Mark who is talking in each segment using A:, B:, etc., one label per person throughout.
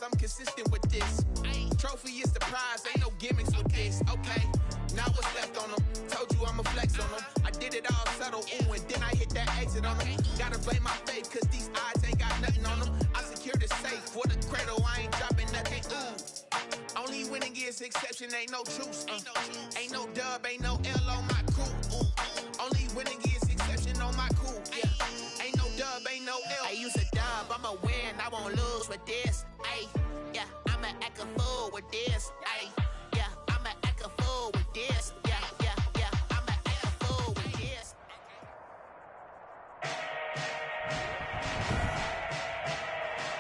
A: cause I'm consistent with this. Trophy is the prize, ain't no gimmicks with this. Okay, now what's left on them? Told you I'ma flex on them. I did it all subtle, ooh, and then I hit that exit on them. Gotta blame my faith, cause these odds ain't got nothing on them. I secure the safe for the cradle, I ain't dropping nothing, ooh. Only winning is exception, ain't no truce. Ain't no dub, ain't no L on my crew. Ooh. Only winning is exception on my crew. Yeah. Ain't no dub, ain't no L. I use a dub, I'ma win, I won't lose with this. Ay, yeah, I'ma act a fool with this. Ay, yeah, I'ma act a fool with this. Yeah, yeah, yeah, I'ma act a fool with this.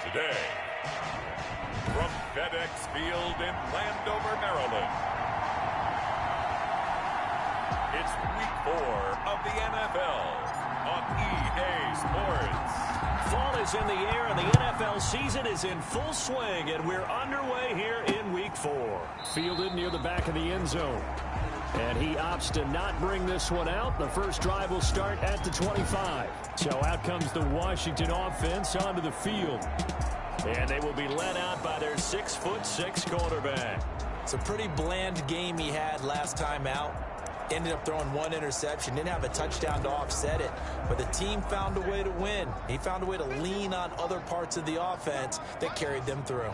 B: Today, from FedEx Field in Landover, Maryland, it's Week 4 of the NFL on EA Sports.
C: Fall is in the air and the NFL season is in full swing, and we're underway here in Week 4. Fielded near the back of the end zone. And he opts to not bring this one out. The first drive will start at the 25. So out comes the Washington offense onto the field. And they will be led out by their 6'6" quarterback.
D: It's a pretty bland game he had last time out. Ended up throwing one interception. Didn't have a touchdown to offset it. But the team found a way to win. He found a way to lean on other parts of the offense that carried them through.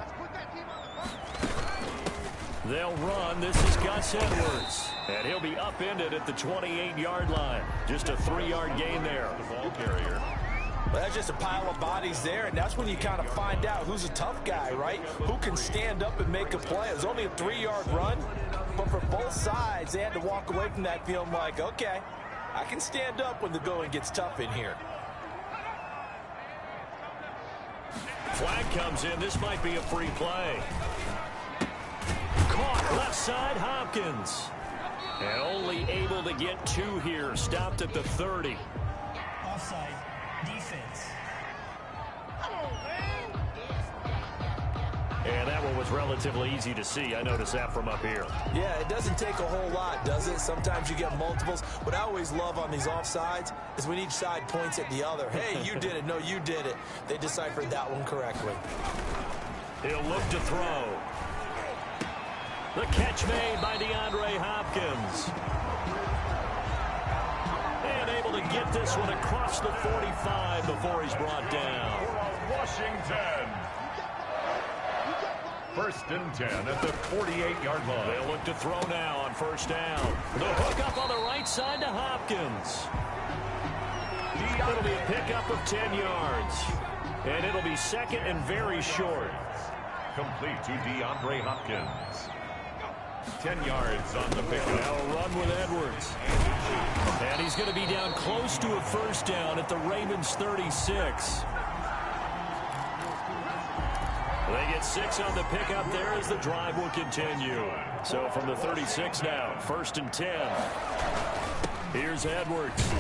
C: They'll run. This is Gus Edwards. And he'll be upended at the 28-yard line. Just a 3-yard gain there.
B: The ball carrier.
D: Well, that's just a pile of bodies there, and that's when you kind of find out who's a tough guy, right? Who can stand up and make a play. It was only a 3-yard run, but for both sides, they had to walk away from that feeling like, okay, I can stand up when the going gets tough in here.
C: Flag comes in. This might be a free play. Caught left side, Hopkins. And only able to get 2 here. Stopped at the 30.
E: Offside. Defense.
C: And that one was relatively easy to see. I noticed that from up here.
D: Yeah, it doesn't take a whole lot, does it? Sometimes you get multiples. What I always love on these offsides is when each side points at the other. Hey, you did it. No, you did it. They deciphered that one correctly.
C: He'll look to throw. The catch made by DeAndre Hopkins. And able to get this one across the 45 before he's brought down.
B: Washington. 1st and 10 at the 48-yard line.
C: They'll look to throw now on 1st down. The hook up on the right side to Hopkins. It'll be a pickup of 10 yards. And it'll be 2nd and very short.
B: Complete to DeAndre Hopkins. 10 yards on the pickup.
C: Now run with Edwards. And he's going to be down close to a 1st down at the Ravens 36. They get 6 on the pickup there as the drive will continue. So from the 36 now, 1st and 10. Here's Edwards.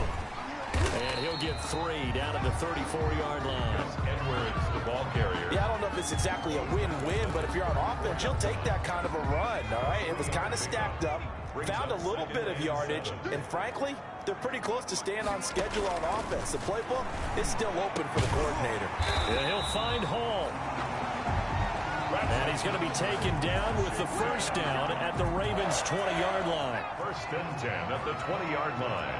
C: And he'll get 3 down at the 34-yard line.
B: Edwards, the ball carrier.
D: Yeah, I don't know if it's exactly a win-win, but if you're on offense, you'll take that kind of a run, all right? It was kind of stacked up, found a little bit of yardage, and frankly, they're pretty close to staying on schedule on offense. The playbook is still open for the coordinator.
C: And he'll find Hall. And he's going to be taken down with the 1st down at the Ravens' 20-yard line.
B: 1st and 10 at the 20-yard line.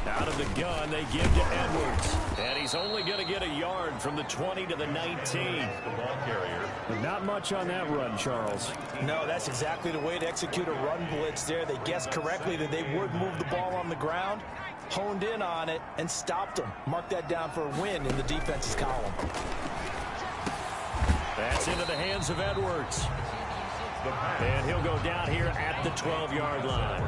C: Out of the gun, they give to Edwards. And he's only going to get a yard from the 20 to the 19.
B: The ball carrier.
C: Not much on that run, Charles.
D: No, that's exactly the way to execute a run blitz there. They guessed correctly that they would move the ball on the ground, honed in on it, and stopped them. Mark that down for a win in the defense's column.
C: That's into the hands of Edwards. And he'll go down here at the 12-yard line.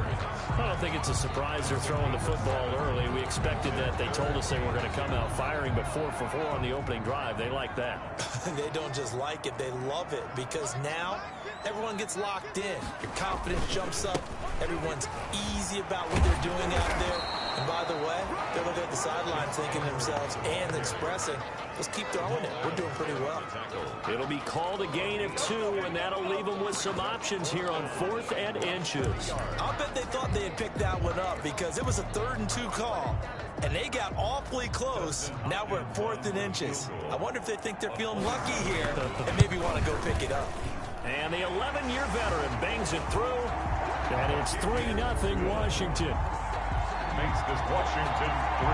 C: I don't think it's a surprise they're throwing the football early. We expected that. They told us they were going to come out firing, but 4 for 4 on the opening drive. They like that.
D: They don't just like it, they love it, because now everyone gets locked in. Your confidence jumps up. Everyone's easy about what they're doing out there. And by the way, they're looking at the sideline thinking to themselves and expressing, let's keep throwing it. We're doing pretty well.
C: It'll be called a gain of 2, and that'll leave them with some options here on 4th and inches.
D: I'll bet they thought they had picked that one up because it was a 3rd and 2 call, and they got awfully close. Now we're at 4th and inches. I wonder if they think they're feeling lucky here and maybe want to go pick it up.
C: And the 11-year veteran bangs it through, and it's 3-0 Washington.
B: Makes this Washington 3.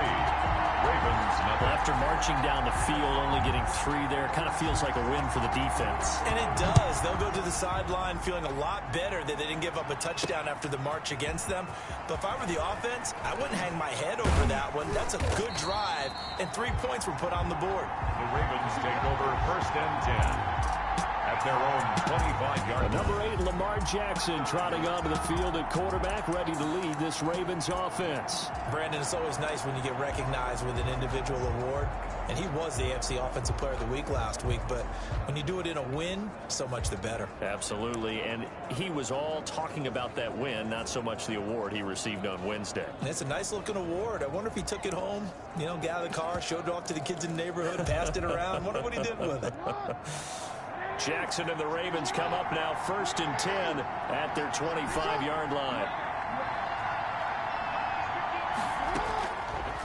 B: Ravens nothing.
C: After marching down the field, only getting 3 there, kind of feels like a win for the defense.
D: And it does. They'll go to the sideline feeling a lot better that they didn't give up a touchdown after the march against them. But if I were the offense, I wouldn't hang my head over that one. That's a good drive, and 3 points were put on the board.
B: The Ravens take over 1st and 10. At their own 25-yard line.
C: Number 8, Lamar Jackson, trotting onto the field at quarterback, ready to lead this Ravens offense.
D: Brandon, it's always nice when you get recognized with an individual award. And he was the AFC Offensive Player of the Week last week. But when you do it in a win, so much the better.
C: Absolutely. And he was all talking about that win, not so much the award he received on Wednesday.
D: It's a nice-looking award. I wonder if he took it home, got out of the car, showed it off to the kids in the neighborhood, passed it around. Wonder what he did with it.
C: Jackson and the Ravens come up now 1st and 10 at their 25-yard line.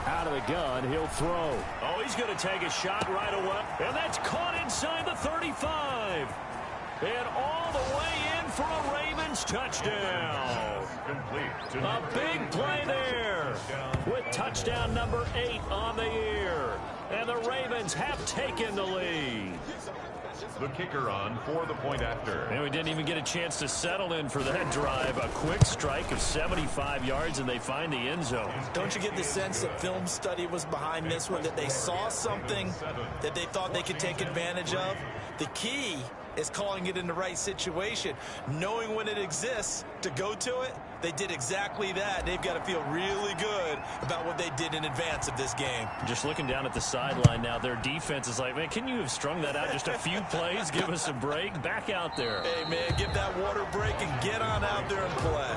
C: Out of the gun, he'll throw. Oh, he's going to take a shot right away. And that's caught inside the 35. And all the way in for a Ravens touchdown.
B: Complete.
C: A big play there with touchdown number 8 on the year. And the Ravens have taken the lead.
B: The kicker on for the point after.
C: And we didn't even get a chance to settle in for that drive. A quick strike of 75 yards, and they find the end zone.
D: Don't you get the sense that film study was behind this one, that they saw something that they thought they could take advantage of? The key is calling it in the right situation, knowing when it exists to go to it. They did exactly that. They've got to feel really good about what they did in advance of this game.
C: Just looking down at the sideline now, their defense is like, man, can you have strung that out just a few plays? Give us a break. Back out there.
D: Hey, man, give that water break and get on out there and play.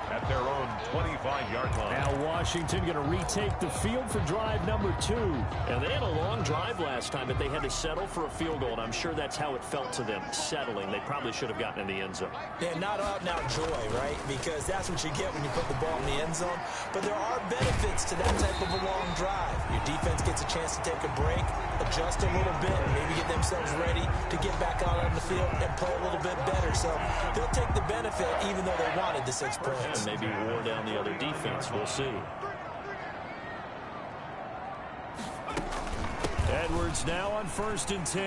B: At their own 25-yard line.
C: Now Washington going to retake the field for drive number 2. And they had a long drive last time, but they had to settle for a field goal, and I'm sure that's how it felt to them, settling. They probably should have gotten in the end zone.
D: Yeah, not out-and-out joy, right? Because that's what you get when you put the ball in the end zone. But there are benefits to that type of a long drive. Your defense gets a chance to take a break, adjust a little bit, and maybe get themselves ready to get back out on the field and play a little bit better. So they'll take the benefit even though they wanted the 6 points.
C: And maybe wore down the other defense. We'll see. Edwards now on 1st and 10.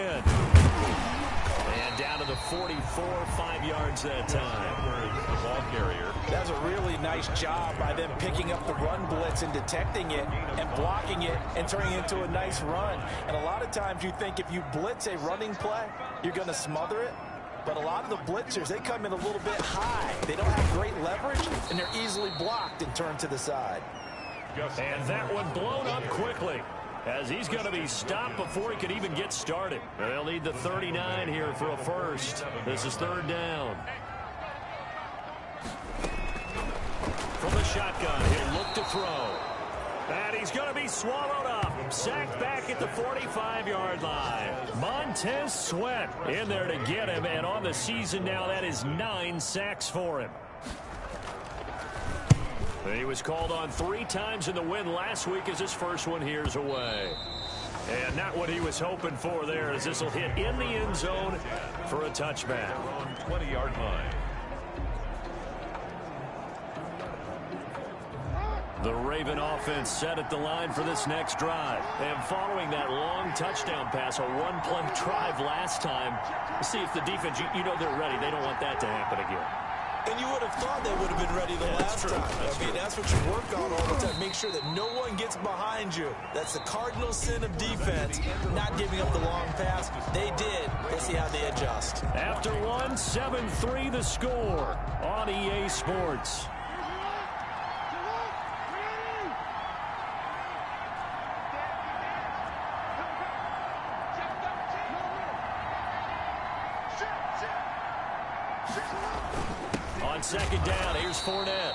C: And down to the 44, 5 yards that time.
B: The ball carrier.
D: That's a really nice job by them picking up the run blitz and detecting it and blocking it and turning it into a nice run. And a lot of times you think if you blitz a running play, you're going to smother it. But a lot of the blitzers, they come in a little bit high. They don't have great leverage, and they're easily blocked and turned to the side.
C: And that one blown up quickly, as he's going to be stopped before he could even get started. They'll need the 39 here for a first. This is 3rd down. From the shotgun, he'll look to throw. And he's going to be swallowed up. Sacked back at the 45-yard line. Montez Sweat in there to get him. And on the season now, that is 9 sacks for him. He was called on 3 times in the win last week as his first one here's away. And not what he was hoping for there, as this will hit in the end zone for a touchback.
B: On 20-yard line.
C: The Raven offense set at the line for this next drive. And following that long touchdown pass, a one-play drive last time, see if the defense, you know they're ready. They don't want that to happen again.
D: And you would have thought they would have been ready the last time. I mean, that's what you work on all the time. Make sure that no one gets behind you. That's the cardinal sin of defense, not giving up the long pass. They did. Let's see how they adjust.
C: After 1, 7-3 the score on EA Sports. On 2nd down, here's Fournette.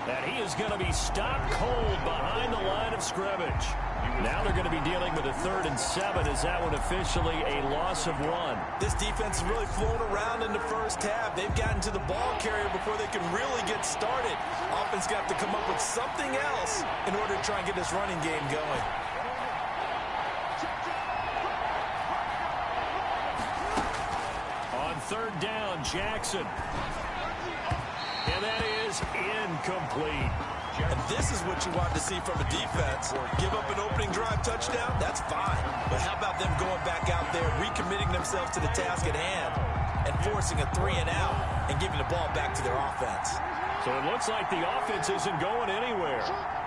C: And he is going to be stopped cold behind the line of scrimmage. Now they're going to be dealing with a 3rd and 7. Is that one officially a loss of 1?
D: This defense has really flown around in the first half. They've gotten to the ball carrier before they can really get started. Offense got to come up with something else in order to try and get this running game going.
C: On 3rd down, Jackson. And that is incomplete.
D: And this is what you want to see from a defense. Give up an opening drive touchdown, that's fine. But how about them going back out there, recommitting themselves to the task at hand, and forcing a 3-and-out and giving the ball back to their offense.
C: So it looks like the offense isn't going anywhere.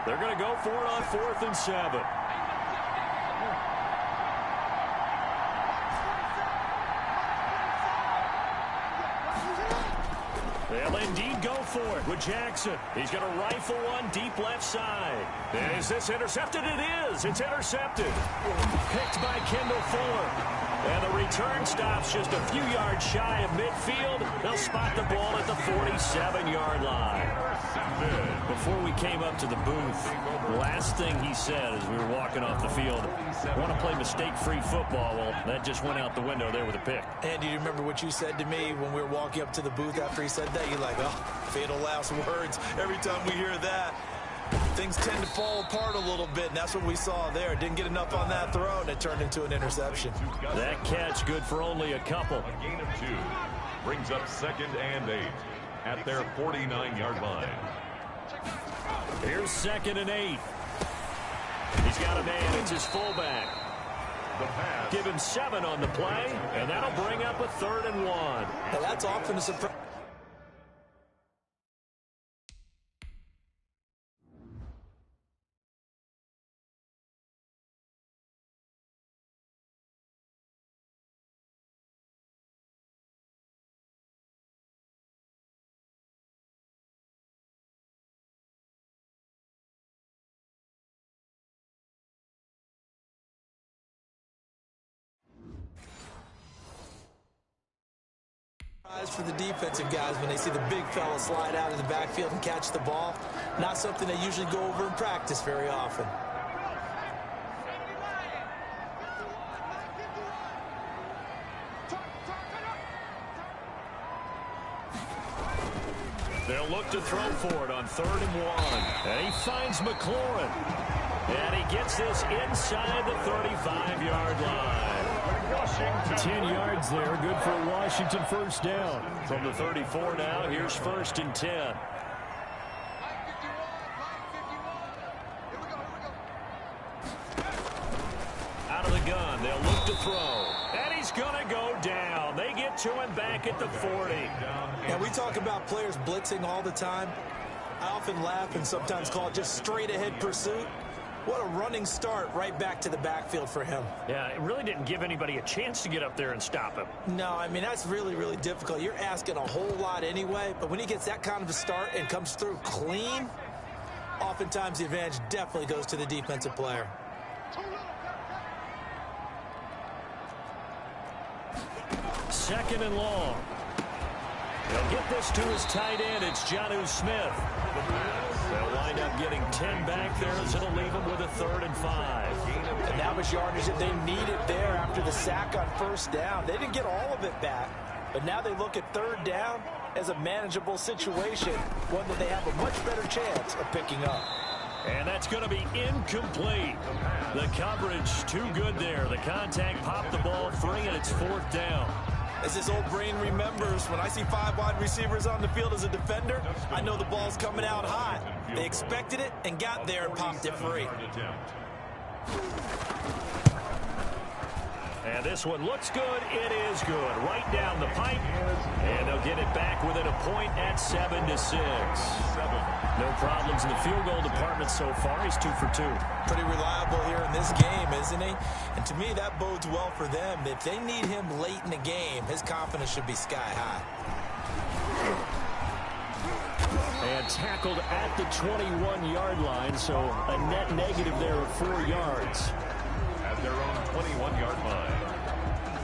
C: They're going to go for it on 4th and 7. They'll indeed go for it with Jackson. He's going to rifle one deep left side. Is this intercepted? It is. It's intercepted. Picked by Kendall Fuller. And the return stops just a few yards shy of midfield. They'll spot the ball at the 47-yard line. Before we came up to the booth, the last thing he said as we were walking off the field, I want to play mistake-free football. Well, that just went out the window there with a pick.
D: And do you remember what you said to me when we were walking up to the booth after he said that? You're like, oh, fatal last words. Every time we hear that, things tend to fall apart a little bit, and that's what we saw there. Didn't get enough on that throw, and it turned into an interception.
C: That catch good for only a couple.
B: A gain of 2 brings up 2nd and 8 at their 49-yard line.
C: Here's 2nd and 8. He's got a man. It's his fullback.
B: The pass.
C: Give him 7 on the play, and that'll bring up a 3rd and 1.
D: Now, that's often a surprise. For the defensive guys when they see the big fella slide out of the backfield and catch the ball. Not something they usually go over in practice very often.
C: They'll look to throw for it on 3rd and 1. And he finds McLaurin. And he gets this inside the 35-yard line. 10 yards there, good for a Washington 1st down. From the 34 now, here's 1st and 10. Out of the gun, they'll look to throw. And he's going to go down. They get to him back at the 40.
D: And we talk about players blitzing all the time. I often laugh and sometimes call it just straight-ahead pursuit. What a running start right back to the backfield for him.
C: Yeah, it really didn't give anybody a chance to get up there and stop him.
D: No, I mean, that's really, really difficult. You're asking a whole lot anyway, but when he gets that kind of a start and comes through clean, oftentimes the advantage definitely goes to the defensive player.
C: Second and long. They'll get this to his tight end. It's Jonnu Smith. They'll wind up getting 10 back there, as it'll leave them with a 3rd and 5.
D: And that was yardage that they needed there after the sack on 1st down. They didn't get all of it back, but now they look at 3rd down as a manageable situation, one that they have a much better chance of picking up.
C: And that's going to be incomplete. The coverage too good there. The contact popped the ball free, and it's 4th down.
D: As this old brain remembers, when I see 5 wide receivers on the field as a defender, I know the ball's coming out hot. They expected it and got there and popped it free.
C: And this one looks good. It is good. Right down the pipe. And they'll get it back within a point at 7-6. No problems in the field goal department so far. He's 2 for 2.
D: Pretty reliable here in this game, isn't he? And to me, that bodes well for them. If they need him late in the game, his confidence should be sky high.
C: And tackled at the 21-yard line, so a net negative there of 4 yards.
B: At their own 21-yard line.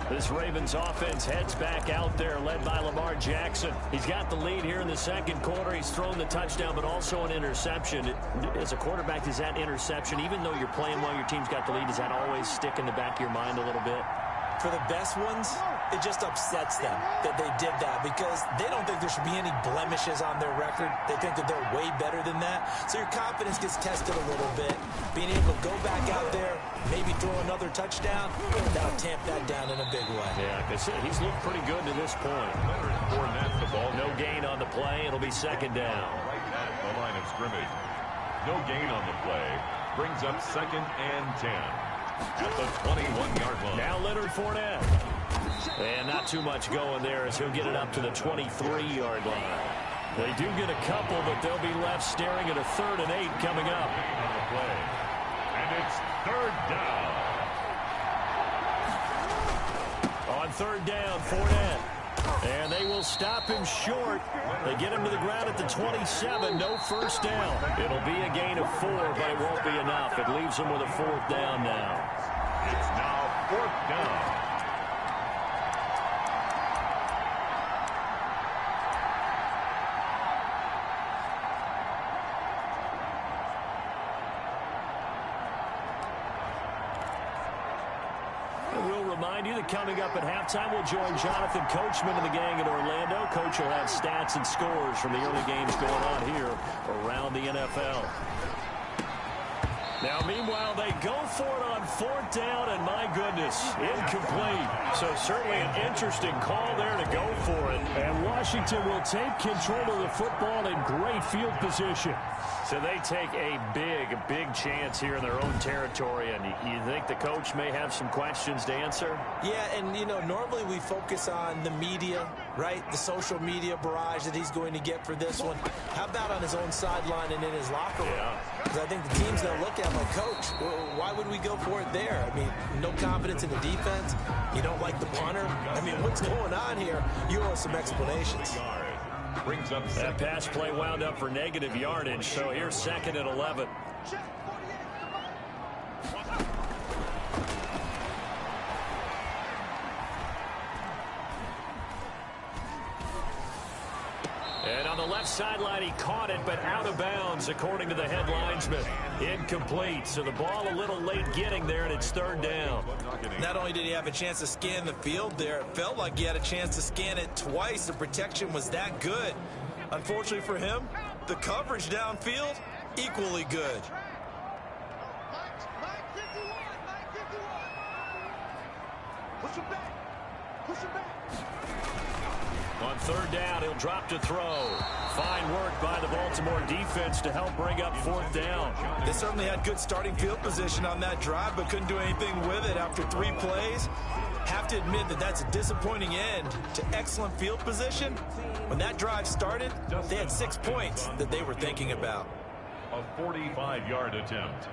C: This Ravens offense heads back out there, led by Lamar Jackson. He's got the lead here in the second quarter. He's thrown the touchdown, but also an interception. As a quarterback, does that interception, even though you're playing well, your team's got the lead, does that always stick in the back of your mind a little bit?
D: For the best ones, it just upsets them that they did that because they don't think there should be any blemishes on their record. They think that they're way better than that. So your confidence gets tested a little bit. Being able to go back out there, maybe throw another touchdown, that'll tamp that down in a big way.
C: Yeah, because he's looked pretty good to this point.
B: Fournette the ball.
C: No gain on the play. It'll be second down.
B: Right at the line of scrimmage. No gain on the play. Brings up 2nd and 10. At the 21-yard line.
C: Now Leonard Fournette. And not too much going there as he'll get it up to the 23-yard line. They do get a couple, but they'll be left staring at a 3rd and 8 coming up.
B: On the play. And it's 3rd down.
C: On 3rd down, Fournette. And they will stop him short. They get him to the ground at the 27. No first down. It'll be a gain of 4, but it won't be enough. It leaves them with a 4th down now.
B: It's now 4th down.
C: Remind you that coming up at halftime, we'll join Jonathan Coachman and the gang in Orlando. Coach will have stats and scores from the early games going on here around the NFL. Now, meanwhile, they go for it on 4th down, and my goodness, incomplete. So certainly an interesting call there to go for it. And Washington will take control of the football in great field position. So they take a big chance here in their own territory. And you think the coach may have some questions to answer?
D: Yeah, and, you know, normally we focus on the media, right? The social media barrage that he's going to get for this one. How about on his own sideline and in his locker room? Because I think the team's going to look at him like, Coach, why would we go for it there? I mean, no confidence in the defense. You don't like the punter. I mean, what's going on here? You owe some explanations.
B: Brings up
C: that pass play wound up for negative yardage, so here's 2nd and 11. And on the left sideline, he caught it, but out of bounds, according to the head linesman. Incomplete, so the ball a little late getting there, and it's 3rd down.
D: Not only did he have a chance to scan the field there, it felt like he had a chance to scan it twice. The protection was that good. Unfortunately for him, the coverage downfield, equally good.
C: On 3rd down, he'll drop to throw. Fine work by the Baltimore defense to help bring up 4th down.
D: They certainly had good starting field position on that drive, but couldn't do anything with it after 3 plays. Have to admit that that's a disappointing end to excellent field position. When that drive started, they had 6 points that they were thinking about.
B: A 45-yard attempt.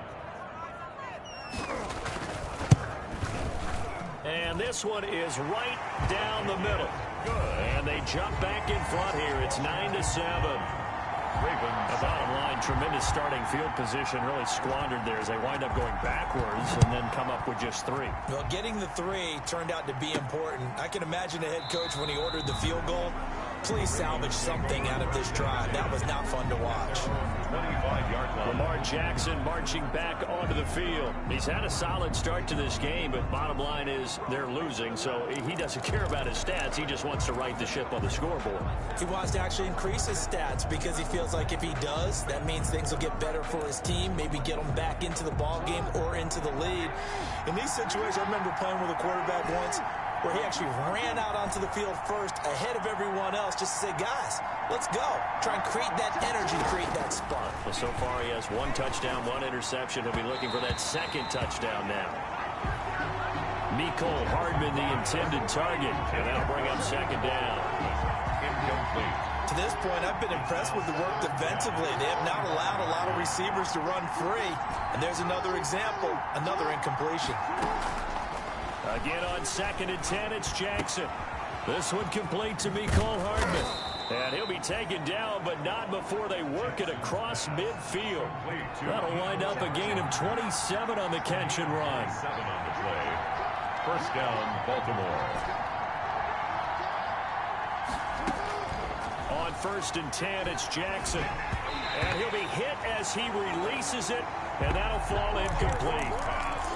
C: And this one is right down the middle. Good. And they jump back in front here. It's 9-7. The bottom line, tremendous starting field position, really squandered there as they wind up going backwards and then come up with just 3.
D: Well, getting the 3 turned out to be important. I can imagine the head coach when he ordered the field goal. Please salvage something out of this drive. That was not fun to watch.
B: 25-yard line.
C: Lamar Jackson marching back onto the field. He's had a solid start to this game, but bottom line is they're losing, so he doesn't care about his stats. He just wants to right the ship on the scoreboard.
D: He wants to actually increase his stats because he feels like if he does, that means things will get better for his team, maybe get them back into the ball game or into the lead. In these situations, I remember playing with a quarterback once where he actually ran out onto the field first ahead of everyone else just to say, guys, let's go. Try and create that energy, create that spark.
C: Well, so far he has 1 touchdown, 1 interception. He'll be looking for that 2nd touchdown now. Mecole Hardman, the intended target, and that'll bring up 2nd down.
B: Incomplete.
D: To this point, I've been impressed with the work defensively. They have not allowed a lot of receivers to run free. And there's another example, another incompletion.
C: Again on 2nd and 10, it's Jackson. This one complete to Mecole Hardman. And he'll be taken down, but not before they work it across midfield. That'll wind up a gain of 27 on the catch and run.
B: 7 on the play. First down, Baltimore.
C: On 1st and 10, it's Jackson. And he'll be hit as he releases it, and that'll fall incomplete.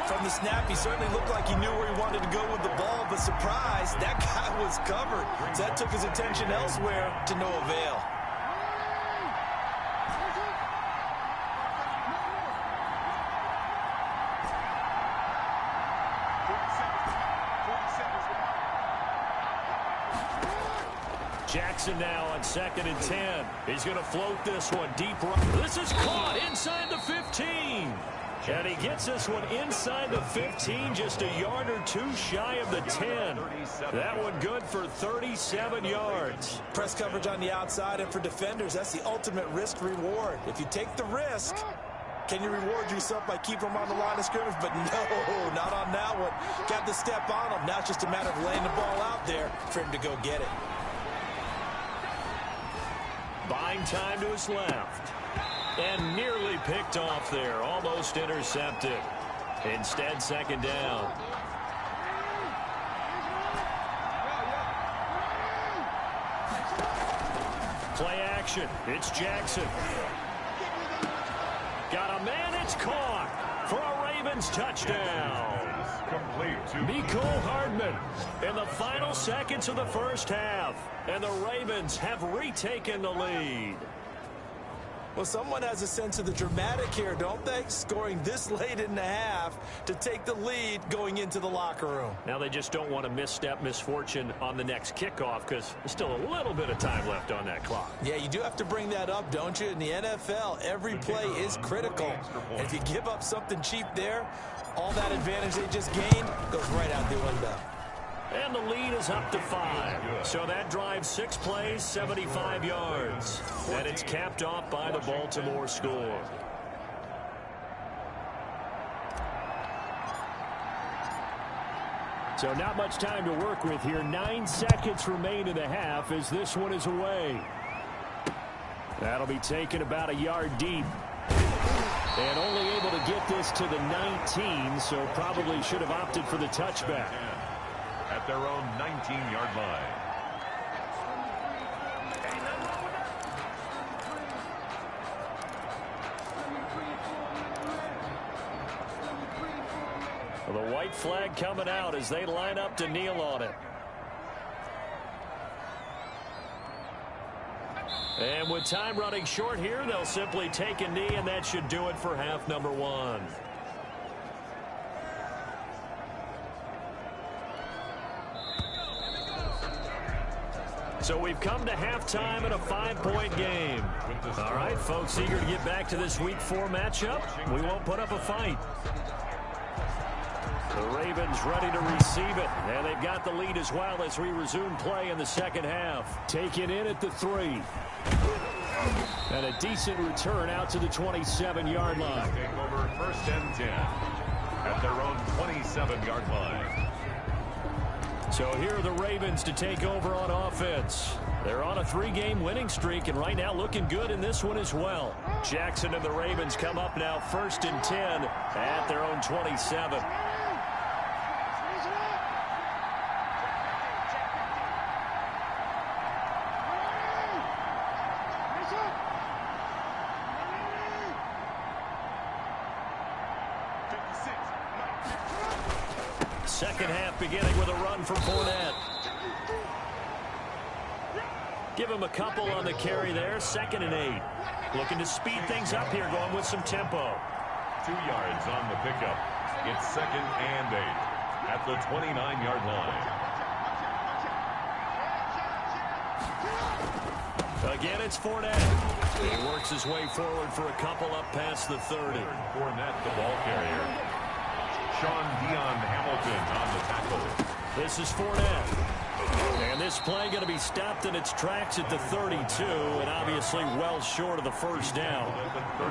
D: From the snap, he certainly looked like he knew where he wanted to go with the ball, but surprise, that guy was covered. So that took his attention elsewhere to no avail.
C: Jackson now on 2nd and 10. He's going to float this one deep right. This is caught inside the 15. And he gets this one inside the 15, just a yard or two shy of the 10. That one good for 37 yards.
D: Press coverage on the outside, and for defenders, that's the ultimate risk-reward. If you take the risk, can you reward yourself by keeping them on the line of scrimmage? But no, not on that one. Got to step on them. Now it's just a matter of laying the ball out there for him to go get it.
C: Buying time to his left. And nearly picked off there. Almost intercepted. Instead, 2nd down. Play action. It's Jackson. Got a man. It's caught for a Ravens touchdown. Miko Hardman in the final seconds of the first half. And the Ravens have retaken the lead.
D: Well, someone has a sense of the dramatic here, don't they? Scoring this late in the half to take the lead going into the locker room.
C: Now they just don't want to misstep misfortune on the next kickoff because there's still a little bit of time left on that clock.
D: Yeah, you do have to bring that up, don't you? In the NFL, every play is critical. And if you give up something cheap there, all that advantage they just gained goes right out the window.
C: And the lead is up to 5. So that drives 6 plays, 75 yards. And it's capped off by the Baltimore score. So not much time to work with here. 9 seconds remain in the half as this one is away. That'll be taken about a yard deep. And only able to get this to the 19, so probably should have opted for the touchback.
B: At their own 19-yard line.
C: Well, the white flag coming out as they line up to kneel on it. And with time running short here, they'll simply take a knee, and that should do it for half number 1. So we've come to halftime in a 5-point game. All right, folks, eager to get back to this Week 4 matchup. We won't put up a fight. The Ravens ready to receive it, and they've got the lead as well as we resume play in the second half. Taken in at the 3. And a decent return out to the 27-yard line.
B: Take over 1st and 10 at their own 27-yard line.
C: So here are the Ravens to take over on offense. They're on a 3-game winning streak, and right now looking good in this one as well. Jackson and the Ravens come up now 1st and 10 at their own 27. Second half beginning with a run for Fournette. Give him a couple on the carry there. 2nd and 8. Looking to speed things up here, going with some tempo.
B: 2 yards on the pickup. It's 2nd and 8 at the 29-yard line.
C: Again, it's Fournette. He works his way forward for a couple up past the 30.
B: Fournette, the ball carrier. Sean Dion Hamilton on the tackle.
C: This is Fournette. And this play going to be stopped in its tracks at the 32, and obviously well short of the first down.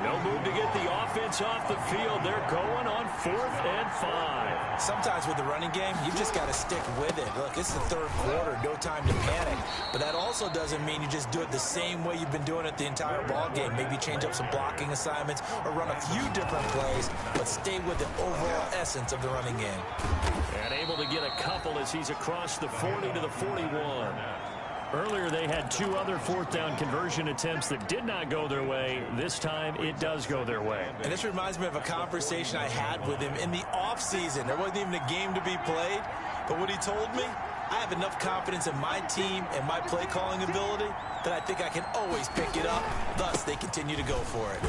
C: No move to get the offense off the field. They're going on 4th and 5.
D: Sometimes with the running game, you just got to stick with it. Look, it's the 3rd quarter, no time to panic. But that also doesn't mean you just do it the same way you've been doing it the entire ball game. Maybe change up some blocking assignments or run a few different plays, but stay with the overall essence of the running game.
C: And able to get a couple as he's across the 40 to the 41. Earlier, they had 2 other fourth-down conversion attempts that did not go their way. This time, it does go their way.
D: And this reminds me of a conversation I had with him in the offseason. There wasn't even a game to be played. But what he told me, I have enough confidence in my team and my play-calling ability that I think I can always pick it up. Thus, they continue to go for it.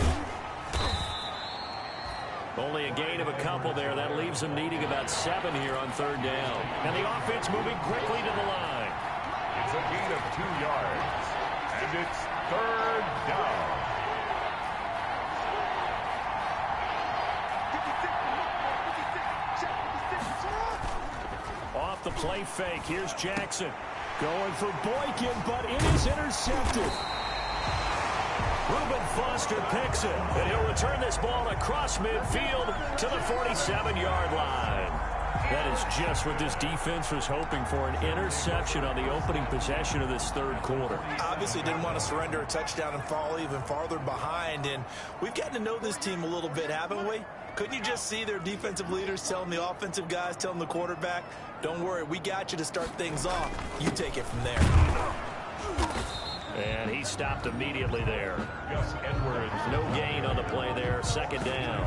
C: Only a gain of a couple there. That leaves them needing about 7 here on 3rd down. And the offense moving quickly to the line.
B: It's a gain of 2 yards. And it's 3rd down.
C: Off the play fake. Here's Jackson. Going for Boykin, but it is intercepted. Reuben Foster picks it, and he'll return this ball across midfield to the 47-yard line. That is just what this defense was hoping for, an interception on the opening possession of this 3rd quarter.
D: Obviously didn't want to surrender a touchdown and fall even farther behind, and we've gotten to know this team a little bit, haven't we? Couldn't you just see their defensive leaders telling the offensive guys, telling the quarterback, don't worry, we got you to start things off. You take it from there.
C: And he stopped immediately there. No gain on the play there. 2nd down.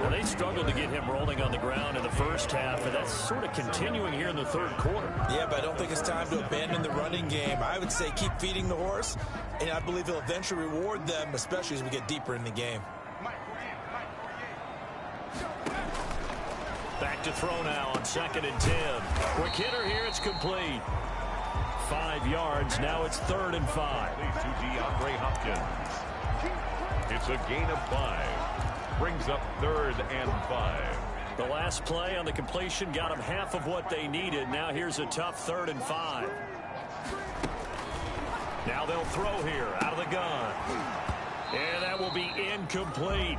C: Well, they struggled to get him rolling on the ground in the first half, and that's sort of continuing here in the 3rd quarter.
D: Yeah, but I don't think it's time to abandon the running game. I would say keep feeding the horse, and I believe he'll eventually reward them, especially as we get deeper in the game.
C: Back to throw now on 2nd and 10. Quick hitter here. It's complete. 5 yards. Now it's 3rd and 5.
B: To DeAndre Hopkins. It's a gain of 5. Brings up 3rd and 5.
C: The last play on the completion got them half of what they needed. Now here's a tough 3rd and 5. Now they'll throw here out of the gun. And that will be incomplete.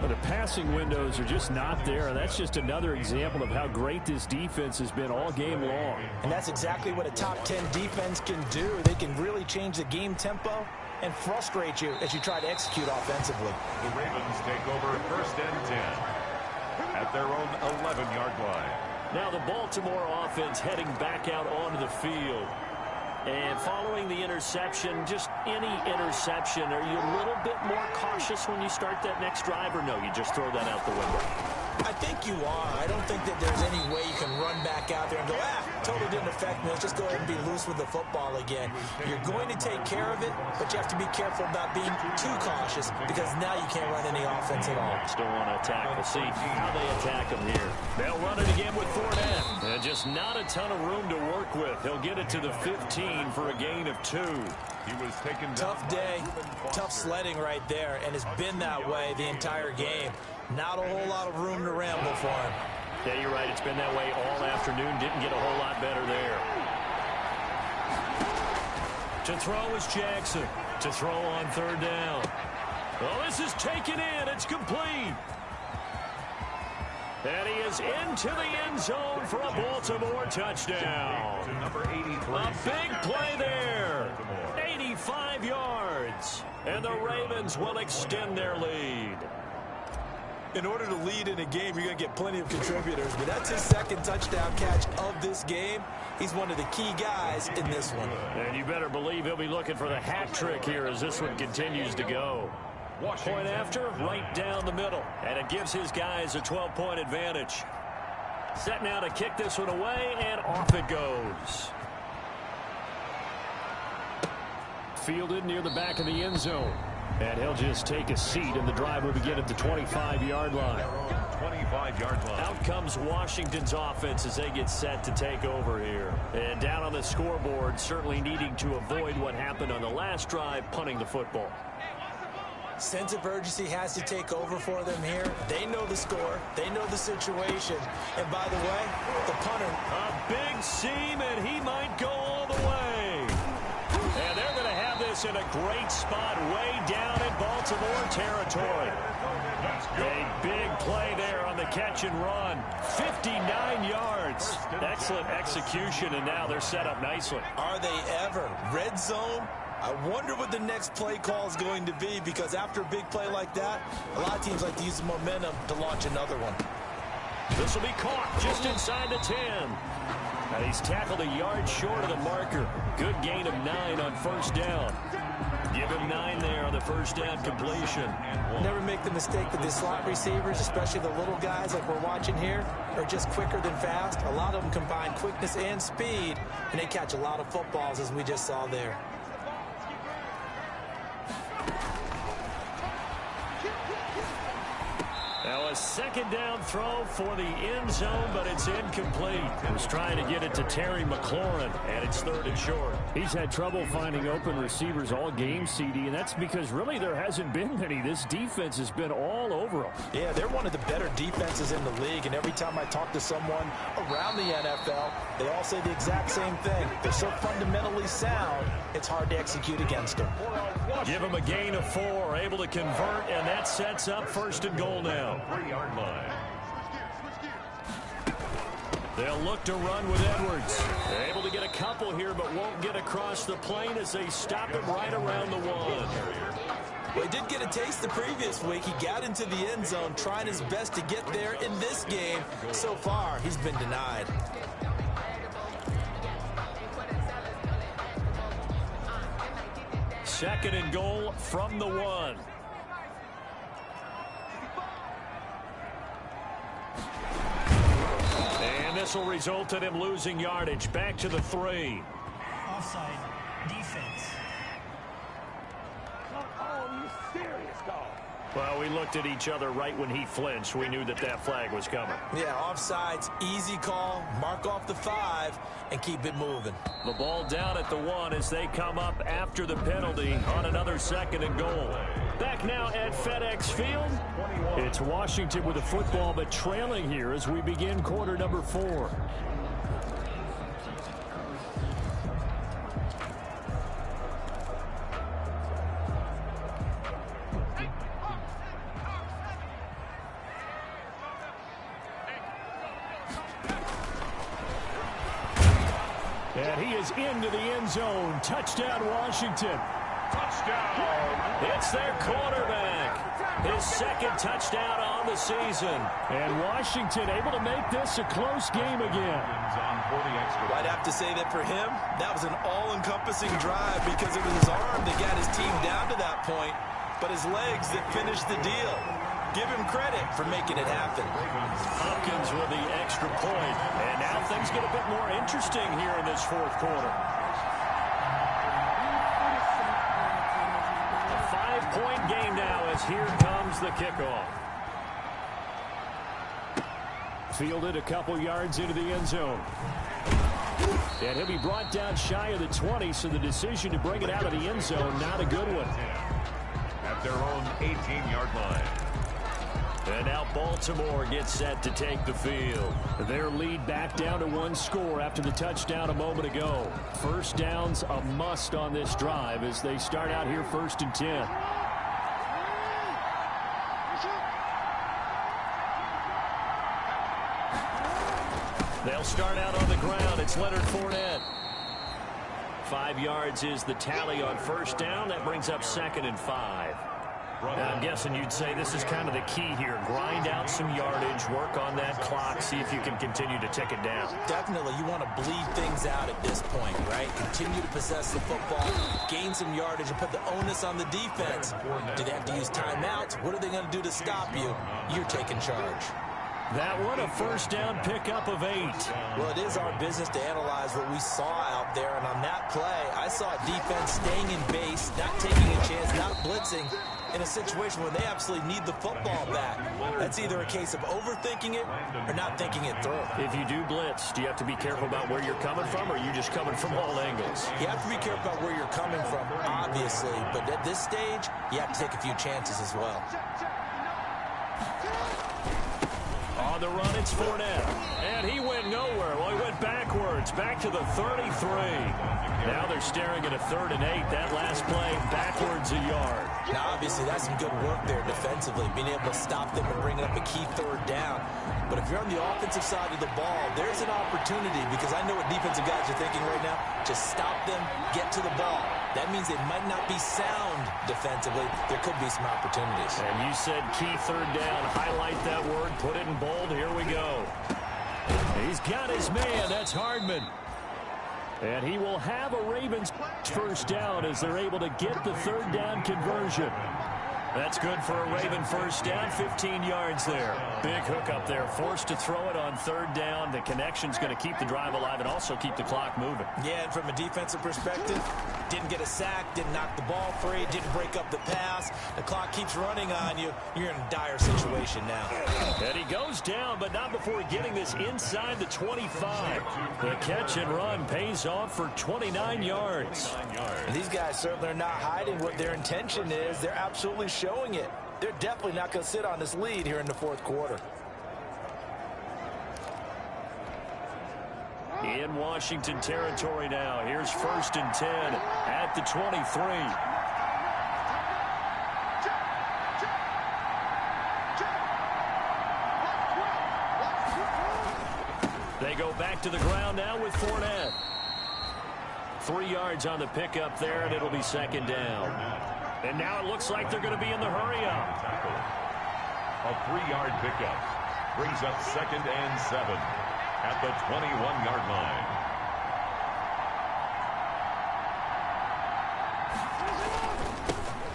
C: But the passing windows are just not there. And that's just another example of how great this defense has been all game long.
D: And that's exactly what a top 10 defense can do. They can really change the game tempo and frustrate you as you try to execute offensively.
B: The Ravens take over 1st and 10 at their own 11-yard line.
C: Now the Baltimore offense heading back out onto the field. And following the interception, just any interception, are you a little bit more cautious when you start that next drive, or no, you just throw that out the window?
D: I think you are. I don't think that there's any way you can run back out there and go, totally didn't affect me. Let's just go ahead and be loose with the football again. You're going to take care of it, but you have to be careful about being too cautious because now you can't run any offense at all.
C: Still want to attack. We'll see how they attack him here. They'll run it again with Fournette. And just not a ton of room to work with. He'll get it to the 15 for a gain of 2.
B: He was taken down.
D: Tough day, tough sledding right there, and it's been that way the entire game. Not a whole lot of room to ramble for him.
C: Yeah, you're right. It's been that way all afternoon. Didn't get a whole lot better there. To throw is Jackson. To throw on 3rd down. Well, this is taken in. It's complete. And he is into the end zone for a Baltimore touchdown.
B: To number 83.
C: A big play there. 85 yards. And the Ravens will extend their lead.
D: In order to lead in a game, you're going to get plenty of contributors, but that's his 2nd touchdown catch of this game. He's one of the key guys in this one.
C: And you better believe he'll be looking for the hat trick here as this one continues to go. Point after, right down the middle. And it gives his guys a 12-point advantage. Set now to kick this one away, and off it goes. Fielded near the back of the end zone. And he'll just take a seat, and the drive will begin at the 25-yard line.
B: 25-yard line.
C: Out comes Washington's offense as they get set to take over here. And down on the scoreboard, certainly needing to avoid what happened on the last drive, punting the football.
D: Sense of urgency has to take over for them here. They know the score. They know the situation. And by the way, the punter.
C: A big seam, and he might go all the way. And they're going to have this in a great spot way down in Baltimore territory. A big play there on the catch and run. 59 yards. Excellent execution, and now they're set up nicely.
D: Are they ever? Red zone? I wonder what the next play call is going to be, because after a big play like that, a lot of teams like to use the momentum to launch another one.
C: This will be caught just inside the 10. And he's tackled a yard short of the marker. Good gain of 9 on first down. Give him 9 there on the first down completion.
D: Never make the mistake that the slot receivers, especially the little guys like we're watching here, are just quicker than fast. A lot of them combine quickness and speed, and they catch a lot of footballs, as we just saw there.
C: Now a second down throw for the end zone, but it's incomplete. He was trying to get it to Terry McLaurin, and it's 3rd and short.
F: He's had trouble finding open receivers all game, CD, and that's because really there hasn't been many. This defense has been all over them.
D: Yeah, they're one of the better defenses in the league, and every time I talk to someone around the NFL, they all say the exact same thing. They're so fundamentally sound, it's hard to execute against them.
C: Give him a gain of 4, able to convert, and that sets up 1st and goal now.
B: 3-yard line.
C: They'll look to run with Edwards. They're able to get a couple here, but won't get across the plane as they stop him right around the 1.
D: Well, he did get a taste the previous week. He got into the end zone, trying his best to get there in this game. So far, he's been denied.
C: Second and goal from the 1. And this will result in him losing yardage. Back to the 3.
E: Offside. Defense.
C: Well, we looked at each other right when he flinched. We knew that that flag was coming.
D: Yeah, offsides, easy call. Mark off the 5 and keep it moving.
C: The ball down at the 1 as they come up after the penalty on another 2nd and goal. Back now at FedEx Field.
F: It's Washington with the football, but trailing here as we begin quarter number 4. And he is into the end zone. Touchdown, Washington.
B: Touchdown!
C: It's their quarterback. His 2nd touchdown on the season.
F: And Washington able to make this a close game again.
D: I'd have to say that for him, that was an all-encompassing drive because it was his arm that got his team down to that point, but his legs that finished the deal. Give him credit for making it happen.
C: Hopkins with the extra point. And now things get a bit more interesting here in this 4th quarter. A 5-point game now as here comes the kickoff.
F: Fielded a couple yards into the end zone. And he'll be brought down shy of the 20, so the decision to bring it out of the end zone, not a good one.
B: At their own 18-yard line.
C: And now Baltimore gets set to take the field.
F: Their lead back down to 1 score after the touchdown a moment ago. First down's a must on this drive as they start out here 1st and 10.
C: They'll start out on the ground. It's Leonard Fournette. 5 yards is the tally on first down. That brings up 2nd and 5. I'm guessing you'd say this is kind of the key here. Grind out some yardage, work on that clock, see if you can continue to tick it down.
D: Definitely, you want to bleed things out at this point, right? Continue to possess the football, gain some yardage, and put the onus on the defense. Do they have to use timeouts? What are they going to do to stop you? You're taking charge.
C: That one a first down pickup of 8.
D: Well, it is our business to analyze what we saw out there, and on that play, I saw defense staying in base, not taking a chance, not blitzing, in a situation where they absolutely need the football back. That's either a case of overthinking it or not thinking it through.
C: If you do blitz, do you have to be careful about where you're coming from, or are you just coming from all angles?
D: You have to be careful about where you're coming from, obviously, but at this stage, you have to take a few chances as well.
C: On the run, it's Fournette. And And he went nowhere. Well, he went backwards, back to the 33. Now they're staring at a 3rd and 8. That last play, backwards a yard.
D: Now, obviously, that's some good work there defensively, being able to stop them and bringing up a key 3rd down. But if you're on the offensive side of the ball, there's an opportunity, because I know what defensive guys are thinking right now. Just stop them, get to the ball. That means they might not be sound defensively. There could be some opportunities.
C: And you said key 3rd down. Highlight that word, put it in bold. Here we go. He's got his man. That's Hardman. And he will have a Ravens first down as they're able to get the 3rd down conversion. That's good for a Raven first down, 15 yards there. Big hook up there, forced to throw it on 3rd down. The connection's going to keep the drive alive and also keep the clock moving.
D: Yeah, and from a defensive perspective, didn't get a sack, didn't knock the ball free, didn't break up the pass. The clock keeps running on you. You're in a dire situation now.
C: And he goes down, but not before getting this inside the 25. The catch and run pays off for 29 yards.
D: And these guys certainly are not hiding what their intention is. They're absolutely showing it. They're definitely not going to sit on this lead here in the 4th quarter.
C: In Washington territory now. Here's 1st and 10 at the 23. They go back to the ground now with Fournette. 3 yards on the pickup there, and it'll be 2nd down. And now it looks like they're going to be in the hurry-up.
B: A 3-yard pickup brings up 2nd and 7 at the 21-yard line.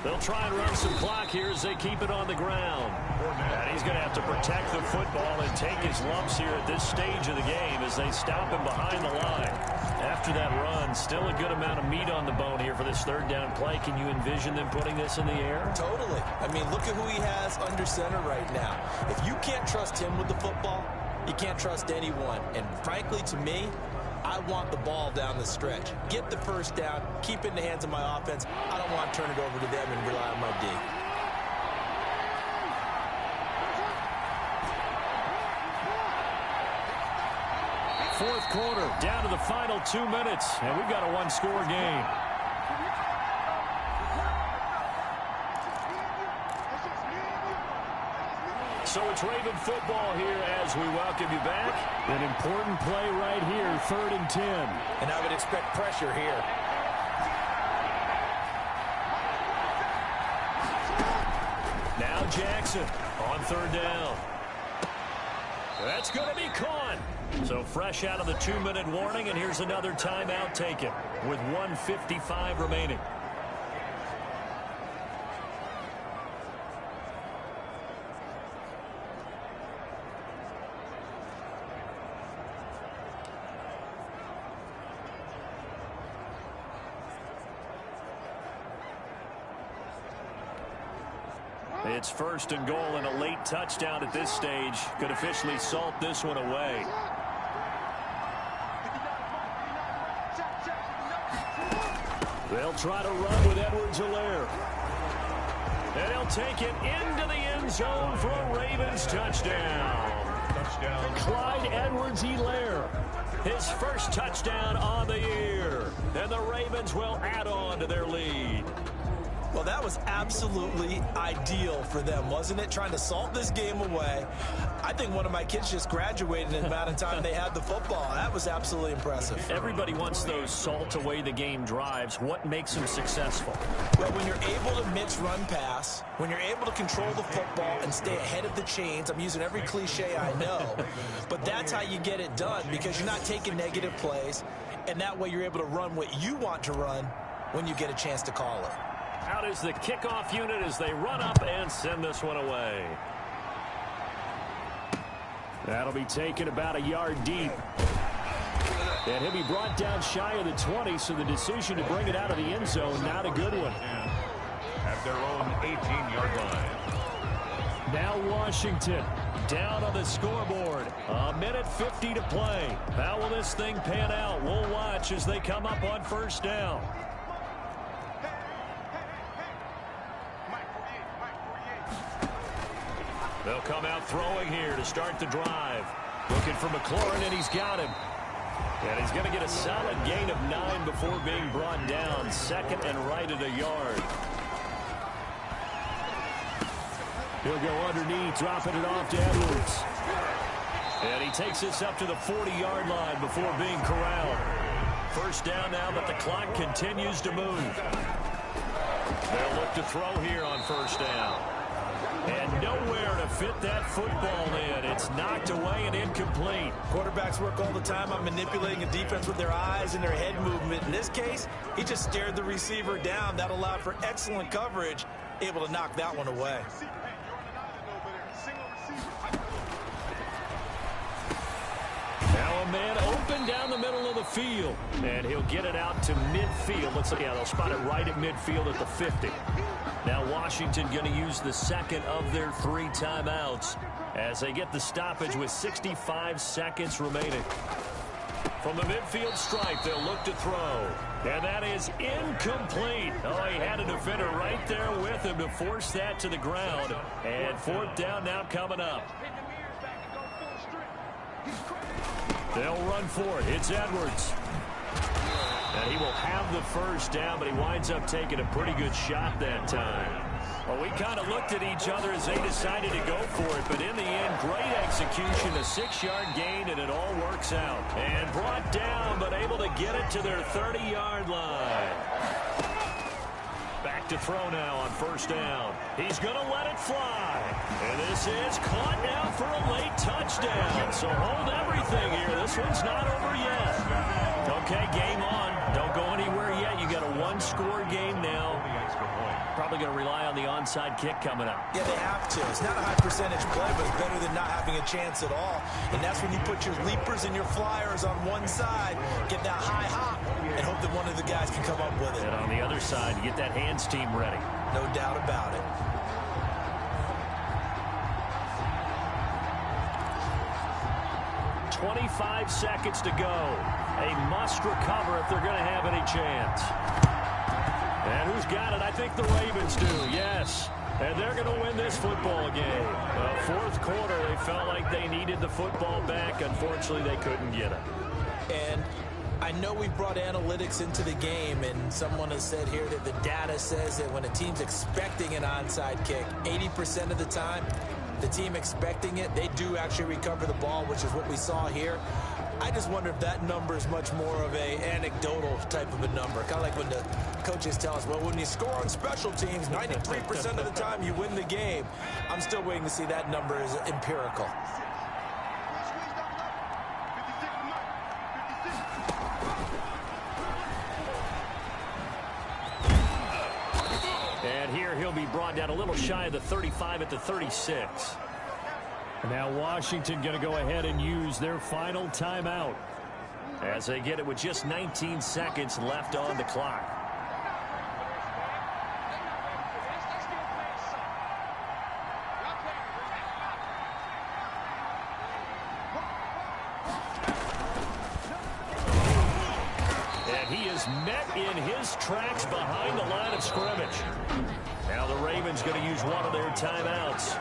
C: They'll try and run some clock here as they keep it on the ground. And he's going to have to protect the football and take his lumps here at this stage of the game as they stop him behind the line. After that run, still a good amount of meat on the bone here for this 3rd down play. Can you envision them putting this in the air?
D: Totally. I mean, look at who he has under center right now. If you can't trust him with the football, you can't trust anyone. And frankly, to me, I want the ball down the stretch. Get the first down, keep it in the hands of my offense. I don't want to turn it over to them and rely on my D.
C: Fourth quarter, down to the final 2 minutes, and we've got a 1-score game. So it's Raven football here as we welcome you back. An important play right here, 3rd and 10.
D: And I would expect pressure here.
C: Now Jackson on 3rd down. That's going to be caught. So fresh out of the 2-minute warning, and here's another timeout taken with 1:55 remaining. It's 1st and goal, and a late touchdown at this stage could officially salt this one away. They'll try to run with Edwards-Helaire. And he'll take it into the end zone for a Ravens touchdown. Clyde Edwards-Helaire, his first touchdown on the year. And the Ravens will add on to their lead.
D: Well, that was absolutely ideal for them, wasn't it? Trying to salt this game away. I think one of my kids just graduated in the amount of time they had the football. That was absolutely impressive.
C: Everybody wants those salt away the game drives. What makes them successful?
D: Well, when you're able to mix run pass, when you're able to control the football and stay ahead of the chains, I'm using every cliche I know, but that's how you get it done, because you're not taking negative plays, and that way you're able to run what you want to run when you get a chance to call it.
C: Out is the kickoff unit as they run up and send this one away. That'll be taken about a yard deep. And he'll be brought down shy of the 20, so the decision to bring it out of the end zone, not a good one.
B: At their own 18-yard line.
C: Now Washington down on the scoreboard. 1:50 to play. How will this thing pan out? We'll watch as they come up on 1st down. They'll come out throwing here to start the drive. Looking for McLaurin, and he's got him. And he's going to get a solid gain of 9 before being brought down. Second and right at a yard. He'll go underneath, dropping it off to Edwards. And he takes this up to the 40-yard line before being corralled. First down now, but the clock continues to move. They'll look to throw here on first down. And nowhere to fit that football in. It's knocked away and incomplete.
D: Quarterbacks work all the time on manipulating a defense with their eyes and their head movement. In this case, he just stared the receiver down. That allowed for excellent coverage, able to knock that one away.
C: Now a man open down the middle of the field. And he'll get it out to midfield. Looks like, yeah, they'll spot it right at midfield at the 50. Now Washington going to use the second of their 3 timeouts as they get the stoppage with 65 seconds remaining. From the midfield stripe, they'll look to throw. And that is incomplete. Oh, he had a defender right there with him to force that to the ground. And fourth down now coming up. They'll run for it. It's Edwards. And he will have the first down, but he winds up taking a pretty good shot that time. Well, we kind of looked at each other as they decided to go for it, but in the end, great execution, a 6-yard gain, and it all works out. And brought down, but able to get it to their 30-yard line. Back to throw now on first down. He's going to let it fly. And this is caught now for a late touchdown. So hold everything here. This one's not over yet. Okay, game on. Don't go anywhere yet. You got a 1-score game now. Probably going to rely on the onside kick coming up.
D: Yeah, they have to. It's not a high percentage play, but it's better than not having a chance at all. And that's when you put your leapers and your flyers on one side, get that high hop, and hope that one of the guys can come up with it.
C: And on the other side, you get that hands team ready.
D: No doubt about it.
C: .25 seconds to go. A must recover if they're going to have any chance. And who's got it? I think the Ravens do, yes. And they're going to win this football game. Fourth quarter, they felt like they needed the football back. Unfortunately, they couldn't get it.
D: And I know we brought analytics into the game, and someone has said here that the data says that when a team's expecting an onside kick, 80% of the time, the team expecting it, they do actually recover the ball, which is what we saw here. I just wonder if that number is much more of a anecdotal type of a number. Kind of like when the coaches tell us, well, when you score on special teams, 93% of the time you win the game. I'm still waiting to see that number is empirical.
C: And here he'll be brought down a little shy of the 35 at the 36. Now Washington going to go ahead and use their final timeout as they get it with just 19 seconds left on the clock. And he is met in his tracks behind the line of scrimmage. Now the Ravens going to use one of their timeouts.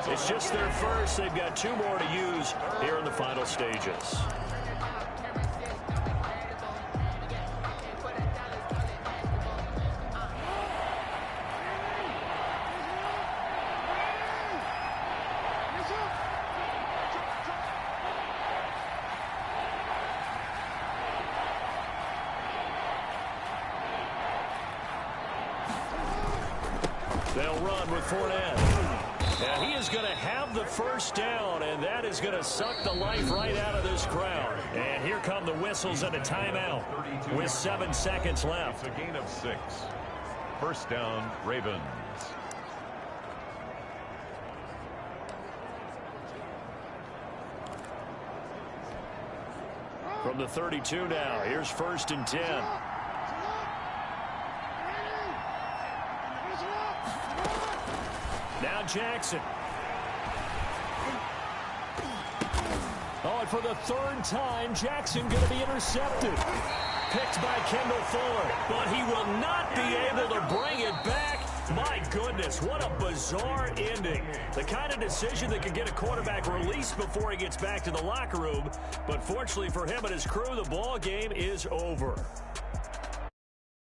C: It's just their first. They've got 2 more to use here in the final stages. They'll run with Fournette. And he is going to have the first down, and that is going to suck the life right out of this crowd. And here come the whistles and a timeout with 7 seconds left.
B: A gain of 6. First down, Ravens.
C: From the 32 now, here's 1st and 10. Now Jackson. Oh, and for the 3rd time, Jackson going to be intercepted. Picked by Kendall Fuller, but he will not be able to bring it back. My goodness, what a bizarre ending. The kind of decision that could get a quarterback released before he gets back to the locker room. But fortunately for him and his crew, the ball game is over.